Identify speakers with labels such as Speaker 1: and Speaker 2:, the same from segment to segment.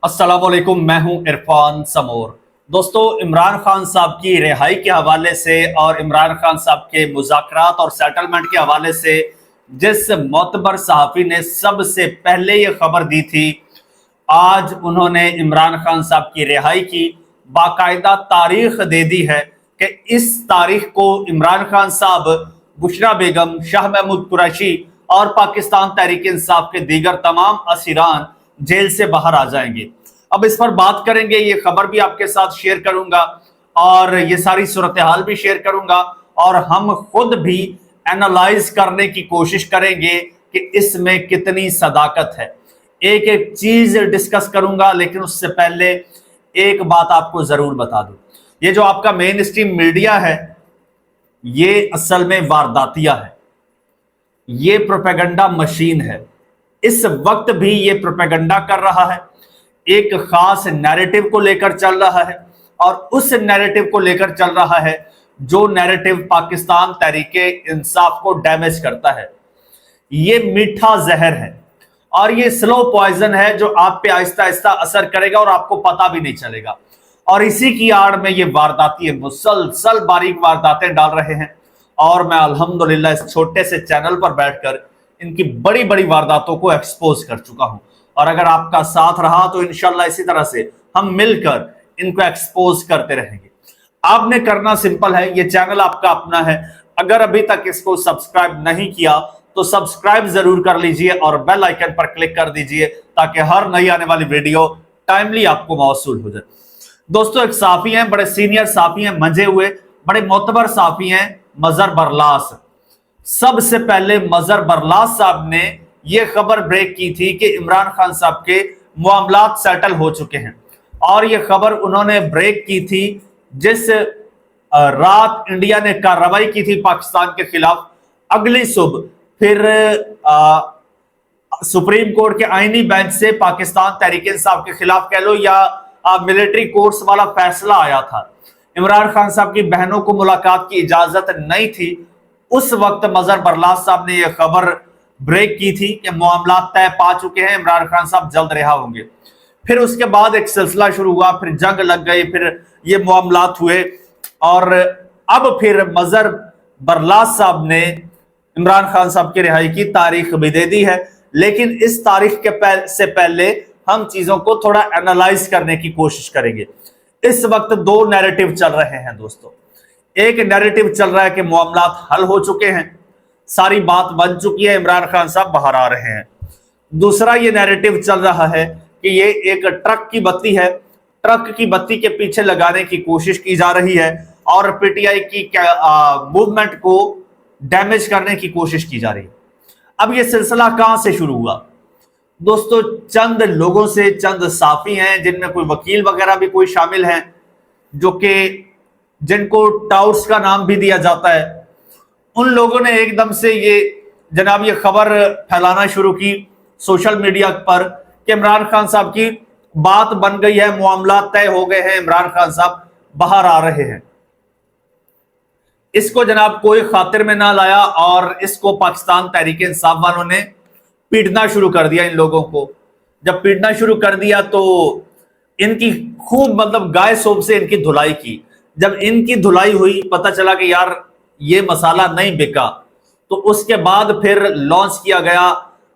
Speaker 1: अस्सलाम वालेकुम, मैं हूं इरफान समोर। दोस्तों, इमरान खान साहब की रिहाई के हवाले से और इमरान खान साहब के मुज़ाकरात और सेटलमेंट के हवाले से जिस मोतबर सहाफ़ी ने सबसे पहले ये खबर दी थी, आज उन्होंने इमरान खान साहब की रिहाई की बाकायदा तारीख दे दी है कि इस तारीख को इमरान खान साहब, बुशरा बेगम, शाह महमूद कुरैशी और पाकिस्तान तहरीक इंसाफ के दीगर तमाम असीरान जेल से बाहर आ जाएंगे। अब इस पर बात करेंगे, ये खबर भी आपके साथ शेयर करूंगा और ये सारी सूरत हाल भी शेयर करूंगा और हम खुद भी एनालाइज करने की कोशिश करेंगे कि इसमें कितनी सदाकत है। एक एक चीज डिस्कस करूंगा, लेकिन उससे पहले एक बात आपको जरूर बता दूं, ये जो आपका मेन स्ट्रीम मीडिया है ये असल में वारदातिया है, ये प्रोपेगेंडा मशीन है। इस वक्त भी ये प्रोपेगेंडा कर रहा है, एक खास नैरेटिव को लेकर चल रहा है और उस नैरेटिव को लेकर चल रहा है जो नैरेटिव पाकिस्तान तहरीके इंसाफ को डैमेज करता है। ये मीठा जहर है और ये स्लो पॉइजन है जो आप पे आहिस्ता आहिस्ता असर करेगा और आपको पता भी नहीं चलेगा। और इसी की आड़ में ये वारदाती मुसलसल बारीक वारदातें डाल रहे हैं और मैं अल्हम्दुलिल्लाह इस छोटे से चैनल पर बैठकर इनकी बड़ी बड़ी वारदातों को एक्सपोज कर चुका हूं और अगर आपका साथ रहा तो इंशाल्लाह इसी तरह से हम मिलकर इनको एक्सपोज करते रहेंगे। आपने करना सिंपल है, ये चैनल आपका अपना है, अगर अभी तक इसको सब्सक्राइब नहीं किया तो सब्सक्राइब जरूर कर लीजिए और बेल आइकन पर क्लिक कर दीजिए ताकि हर नई आने वाली वीडियो टाइमली आपको मौसूल हो जाए। दोस्तों, एक साफी हैं, बड़े सीनियर साफी हैं, मंजे हुए, बड़े मोतबर साफी हैं, मजहर बरलास। सबसे पहले मजहर बरलास साहब ने यह खबर ब्रेक की थी कि इमरान खान साहब के मामलात सेटल हो चुके हैं और यह खबर उन्होंने ब्रेक की थी जिस रात इंडिया ने कार्रवाई की थी पाकिस्तान के खिलाफ। अगली सुबह फिर सुप्रीम कोर्ट के आईनी बेंच से पाकिस्तान तहरीक इंसाफ के खिलाफ कह लो या मिलिट्री कोर्ट्स वाला फैसला आया था। इमरान खान साहब की बहनों को मुलाकात की इजाजत नहीं थी। उस वक्त मजहर बरलास साहब ने यह खबर ब्रेक की थी कि मामला तय पा चुके हैं, इमरान खान साहब जल्द रिहा होंगे। फिर उसके बाद एक सिलसिला शुरू हुआ, फिर जंग लग गई, फिर ये मामलात हुए और अब फिर मजहर बरलास साहब ने इमरान खान साहब की रिहाई की तारीख भी दे दी है। लेकिन इस तारीख के से पहले हम चीजों को थोड़ा एनालाइज करने की कोशिश करेंगे। इस वक्त दो नैरेटिव चल रहे हैं दोस्तों। एक नैरेटिव चल रहा है कि मामलात हल हो चुके हैं, सारी बात बन चुकी है, इमरान खान साहब बाहर आ रहे हैं। दूसरा ये नैरेटिव चल रहा है कि ये एक ट्रक की बत्ती है, ट्रक की बत्ती के पीछे लगाने की कोशिश की जा रही है और पीटीआई की मूवमेंट को डैमेज करने की कोशिश की जा रही है। अब ये सिलसिला कहां से शुरू हुआ दोस्तों? चंद लोगों से, चंद साफी हैं जिनमें कोई वकील वगैरह भी कोई शामिल हैं, जो कि जिनको टाउट्स का नाम भी दिया जाता है। उन लोगों ने एकदम से ये जनाब ये खबर फैलाना शुरू की सोशल मीडिया पर कि इमरान खान साहब की बात बन गई है, मामला तय हो गए हैं, इमरान खान साहब बाहर आ रहे हैं। इसको जनाब कोई खातिर में ना लाया और इसको पाकिस्तान तहरीक इंसाफ वालों ने पीटना शुरू कर दिया। इन लोगों को जब पीटना शुरू कर दिया तो इनकी खूब गाय सोप से इनकी धुलाई की। जब इनकी धुलाई हुई, पता चला कि यार ये मसाला नहीं बिका, तो उसके बाद फिर लॉन्च किया गया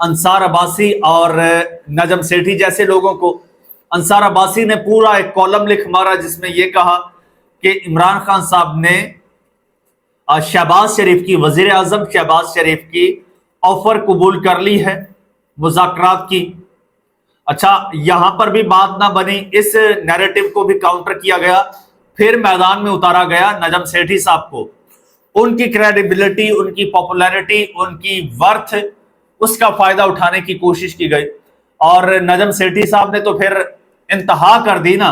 Speaker 1: अंसार अब्बासी और नजम सेठी जैसे लोगों को। अंसार अब्बासी ने पूरा एक कॉलम लिख मारा जिसमें यह कहा कि इमरान खान साहब ने शहबाज शरीफ की, वजीर आजम शहबाज शरीफ की ऑफर कबूल कर ली है मुज़ाकरात की। अच्छा, यहां पर भी बात ना बनी, इस नैरेटिव को भी काउंटर किया गया। फिर मैदान में उतारा गया नजम सेठी साहब को, उनकी क्रेडिबिलिटी, उनकी पॉपुलैरिटी, उनकी वर्थ, उसका फायदा उठाने की कोशिश की गई और नजम सेठी साहब ने तो फिर इंतहा कर दी ना।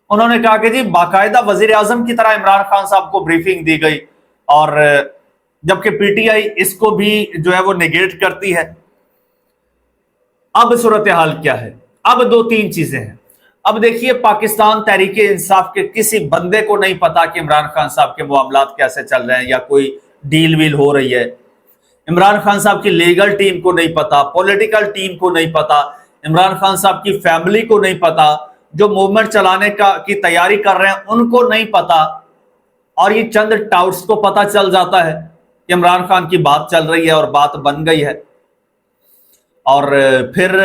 Speaker 1: उन्होंने कहा कि जी बाकायदा वजीर आजम की तरह इमरान खान साहब को ब्रीफिंग दी गई और जबकि पीटीआई इसको भी जो है वो नेगेट करती है। अब सूरत हाल क्या है? अब दो तीन चीजें हैं। अब देखिए, पाकिस्तान तहरीके इंसाफ के किसी बंदे को नहीं पता कि इमरान खान साहब के मामलात कैसे चल रहे हैं या कोई डील वील हो रही है। इमरान खान साहब की लीगल टीम को नहीं पता, पॉलिटिकल टीम को नहीं पता, इमरान खान साहब की फैमिली को नहीं पता, जो मूवमेंट चलाने की तैयारी कर रहे हैं उनको नहीं पता, और ये चंद टाउट्स को पता चल जाता है कि इमरान खान की बात चल रही है और बात बन गई है, और फिर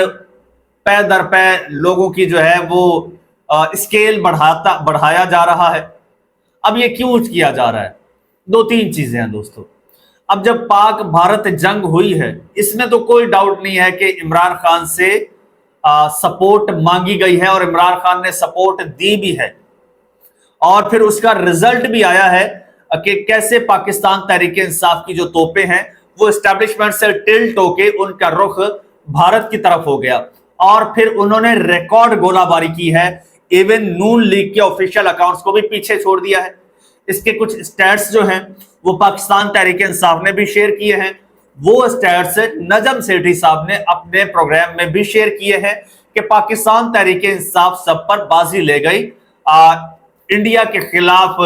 Speaker 1: पै दर पै लोगों की जो है वो स्केल बढ़ाया जा रहा है। अब ये क्यों किया जा रहा है? दो तीन चीजें हैं दोस्तों। अब जब पाक भारत जंग हुई है, इसमें तो कोई डाउट नहीं है कि इमरान खान से सपोर्ट मांगी गई है और इमरान खान ने सपोर्ट दी भी है, और फिर उसका रिजल्ट भी आया है कि कैसे पाकिस्तान तहरीक इंसाफ की जो तोपें हैं वो एस्टेब्लिशमेंट से टिल्ट होके उनका रुख भारत की तरफ हो गया, और फिर उन्होंने रिकॉर्ड गोलाबारी की है। इवन नून लीग के ऑफिशियल अकाउंट्स को भी पीछे छोड़ दिया है। इसके कुछ स्टैट्स जो हैं वो पाकिस्तान तहरीक इंसाफ ने भी शेयर किए हैं। वो स्टैट्स नजम सेठी साहब ने अपने प्रोग्राम में भी शेयर किए हैं कि पाकिस्तान तहरीक इंसाफ सब पर बाजी ले गई इंडिया के खिलाफ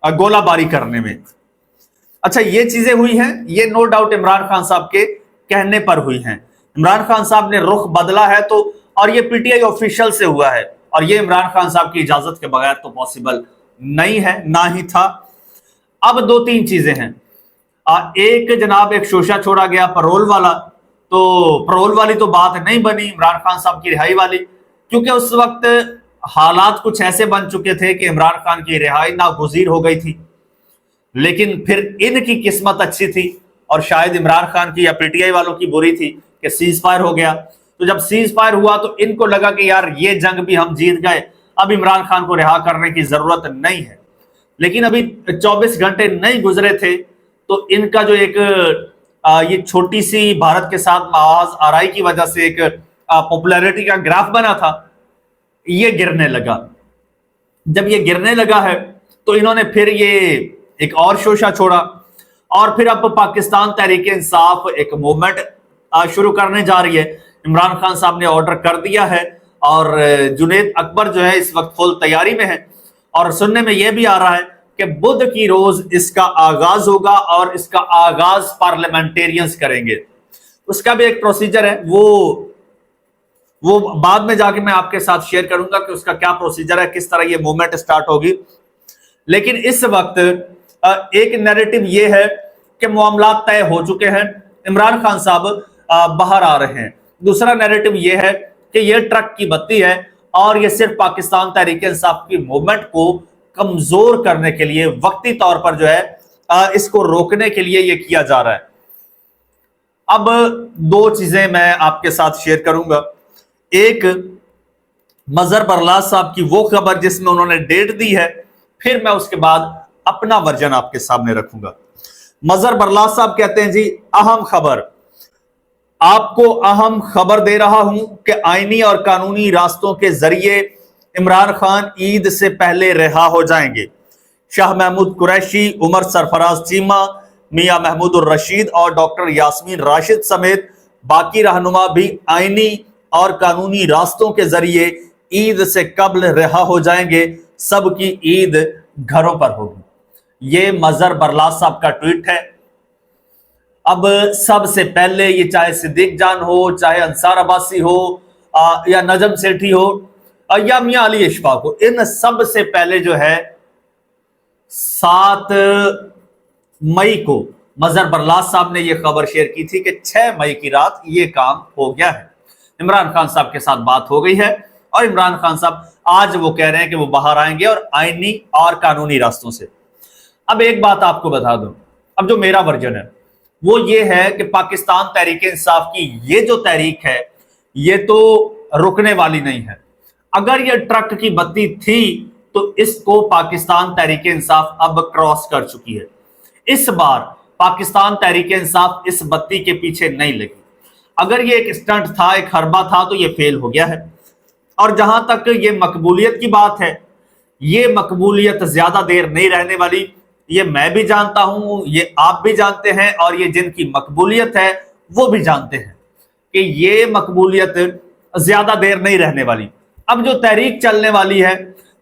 Speaker 1: गोलाबारी करने में। अच्छा, ये चीजें हुई हैं, ये नो डाउट इमरान खान साहब के कहने पर हुई हैं। इमरान खान साहब ने रुख बदला है, तो और ये पीटीआई ऑफिशियल से हुआ है, और ये इमरान खान साहब की इजाजत के बगैर तो पॉसिबल नहीं है, ना ही था। अब दो तीन चीजें हैं। एक जनाब एक शोशा छोड़ा गया पैरोल वाला, तो पैरोल वाली तो बात नहीं बनी इमरान खान साहब की रिहाई वाली, क्योंकि उस वक्त हालात कुछ ऐसे बन चुके थे कि इमरान खान की रिहाई नागुज़ीर हो गई थी। लेकिन फिर इनकी किस्मत अच्छी थी, और शायद इमरान खान की या पीटीआई वालों की बुरी थी कि सीज फायर हो गया। तो जब सीज फायर हुआ तो इनको लगा कि यार ये जंग भी हम जीत गए, अब इमरान खान को रिहा करने की जरूरत नहीं है। लेकिन अभी 24 घंटे नहीं गुजरे थे तो इनका जो एक ये छोटी सी भारत के साथ आवाज आराई की वजह से एक पॉपुलैरिटी का ग्राफ बना था, ये गिरने लगा। जब ये गिरने लगा है तो इन्होंने फिर ये एक और शोशा छोड़ा, और फिर अब पाकिस्तान तहरीक इंसाफ एक मूवमेंट शुरू करने जा रही है। इमरान खान साहब ने ऑर्डर कर दिया है, और जुनैद अकबर जो है इस वक्त फुल तैयारी में है, और सुनने में यह भी आ रहा है कि बुध की रोज इसका आगाज होगा, और इसका आगाज पार्लियामेंटेरियंस करेंगे। उसका भी एक प्रोसीजर है, वो बाद में जाके मैं आपके साथ शेयर करूंगा कि उसका क्या प्रोसीजर है, किस तरह ये मूवमेंट स्टार्ट होगी। लेकिन इस वक्त एक नैरेटिव ये है कि मामला तय हो चुके हैं, इमरान खान साहब बाहर आ रहे हैं। दूसरा नैरेटिव ये है कि ये ट्रक की बत्ती है, और ये सिर्फ पाकिस्तान तहरीक इंसाफ की मूवमेंट को कमजोर करने के लिए, वक्ती तौर पर जो है इसको रोकने के लिए ये किया जा रहा है। अब दो चीजें मैं आपके साथ शेयर करूंगा। एक, मजहर बरलास साहब की वो खबर जिसमें उन्होंने डेट दी है, फिर मैं उसके बाद अपना वर्जन आपके सामने रखूंगा। मजहर बरलास साहब कहते हैं, जी अहम खबर, आपको अहम खबर दे रहा हूं कि आईनी और कानूनी रास्तों के जरिए इमरान खान ईद से पहले रिहा हो जाएंगे। शाह महमूद कुरैशी, उमर सरफराज चीमा, मियां महमूद रशीद और डॉक्टर यास्मीन राशिद समेत बाकी रहनुमा भी आईनी और कानूनी रास्तों के जरिए ईद से कब्ल रिहा हो जाएंगे। सबकी ईद घरों पर होगी। ये मजहर बरलास साहब का ट्वीट है। अब सबसे पहले ये चाहे सिद्दीक जान हो, चाहे अंसार अब्बासी हो, या नजम सेठी हो, या मियां अली इशफाक हो, इन सब से पहले जो है 7 मई को मजहर बरलास साहब ने यह खबर शेयर की थी कि 6 मई की रात ये काम हो गया है। इमरान खान साहब के साथ बात हो गई है, और इमरान खान साहब आज वो कह रहे हैं कि वो बाहर आएंगे और आईनी और कानूनी रास्तों से। अब एक बात आपको बता दूं, अब जो मेरा वर्जन है वो ये है कि पाकिस्तान तहरीक इंसाफ की ये जो तहरीक है ये तो रुकने वाली नहीं है। अगर ये ट्रक की बत्ती थी तो इसको पाकिस्तान तहरीक इंसाफ अब क्रॉस कर चुकी है। इस बार पाकिस्तान तहरीक इंसाफ इस बत्ती के पीछे नहीं लगी। अगर ये एक स्टंट था, एक हरबा था, तो ये फेल हो गया है। और जहां तक ये मकबूलियत की बात है, ये मकबूलियत ज्यादा देर नहीं रहने वाली। ये मैं भी जानता हूं, ये आप भी जानते हैं, और ये जिनकी मकबूलियत है वो भी जानते हैं कि ये मकबूलियत ज्यादा देर नहीं रहने वाली। अब जो तहरीक चलने वाली है,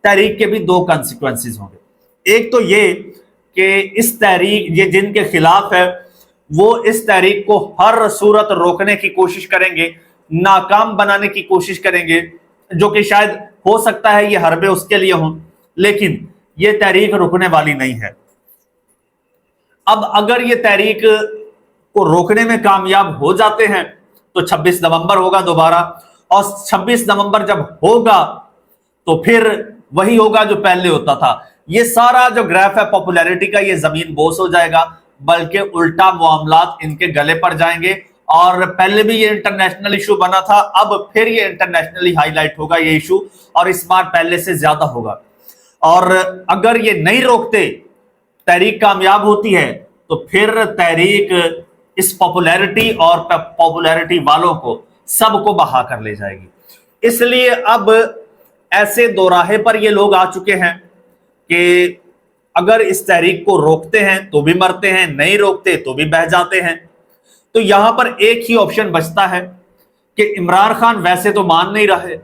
Speaker 1: तहरीक के भी 2 कॉन्सिक्वेंसेस होंगे। एक तो ये कि इस तहरीक, ये जिनके खिलाफ है वो इस तहरीक को हर सूरत रोकने की कोशिश करेंगे, नाकाम बनाने की कोशिश करेंगे, जो कि शायद हो सकता है ये हरबे उसके लिए हों, लेकिन ये तहरीक रुकने वाली नहीं है। अब अगर ये तहरीक को रोकने में कामयाब हो जाते हैं तो 26 नवंबर होगा दोबारा, और 26 नवंबर जब होगा तो फिर वही होगा जो पहले होता था। ये सारा जो ग्राफ है पॉपुलैरिटी का, ये जमीन बोस हो जाएगा, बल्कि उल्टा मामलात इनके गले पड़ जाएंगे। और पहले भी ये इंटरनेशनल इशू बना था, अब फिर ये इंटरनेशनली हाईलाइट होगा ये इशू, और इस बार पहले से ज्यादा होगा। और अगर ये नहीं रोकते, तहरीक कामयाब होती है, तो फिर तहरीक इस पॉपुलैरिटी और पॉपुलैरिटी वालों को सबको बहा कर ले जाएगी। इसलिए अब ऐसे दोराहे पर ये लोग आ चुके हैं कि अगर इस तहरीक को रोकते हैं तो भी मरते हैं, नहीं रोकते तो भी बह जाते हैं। तो यहां पर एक ही ऑप्शन बचता है कि इमरान खान वैसे तो मान नहीं रहे,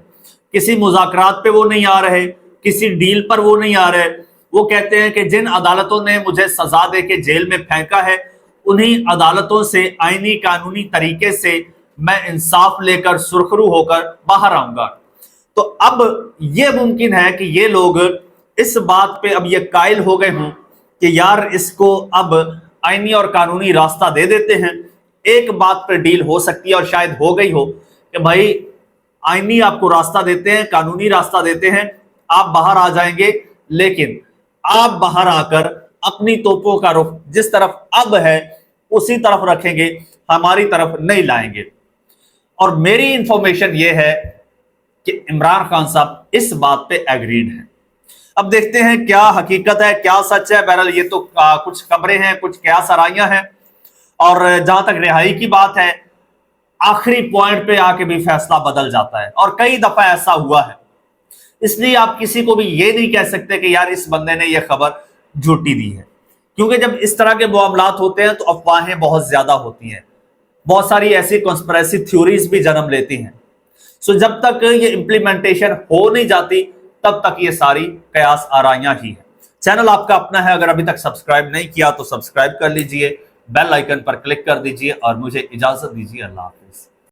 Speaker 1: किसी मुज़ाकरात पे वो नहीं आ रहे, किसी डील पर वो नहीं आ रहे। वो कहते हैं कि जिन अदालतों ने मुझे सजा दे के जेल में फेंका है, उन्हीं अदालतों से आईनी कानूनी तरीके से मैं इंसाफ लेकर सुरखरू होकर बाहर आऊंगा। तो अब यह मुमकिन है कि ये लोग इस बात पे अब ये कायल हो गए हों कि यार इसको अब आईनी और कानूनी रास्ता दे देते हैं। एक बात पर डील हो सकती है, और शायद हो गई हो, कि भाई आईनी आपको रास्ता देते हैं, कानूनी रास्ता देते हैं, आप बाहर आ जाएंगे, लेकिन आप बाहर आकर अपनी तोपों का रुख जिस तरफ अब है उसी तरफ रखेंगे, हमारी तरफ नहीं लाएंगे। और मेरी इंफॉर्मेशन यह है कि इमरान खान साहब इस बात पे एग्रीड हैं। अब देखते हैं क्या हकीकत है, क्या सच है। बहरहाल ये तो कुछ खबरें हैं, कुछ क्या सराइयां हैं। और जहां तक रिहाई की बात है, आखिरी पॉइंट पे आके भी फैसला बदल जाता है, और कई दफा ऐसा हुआ है। इसलिए आप किसी को भी ये नहीं कह सकते कि यार इस बंदे ने ये खबर झूठी दी है, क्योंकि जब इस तरह के मामलात होते हैं तो अफवाहें बहुत ज्यादा होती हैं, बहुत सारी ऐसी कॉन्स्पिरेसी थ्योरीज भी जन्म लेती हैं। सो जब तक ये इंप्लीमेंटेशन हो नहीं जाती, तब तक ये सारी कयास आराइयां ही है। चैनल आपका अपना है, अगर अभी तक सब्सक्राइब नहीं किया तो सब्सक्राइब कर लीजिए, बेल आइकन पर क्लिक कर दीजिए, और मुझे इजाजत दीजिए। अल्लाह।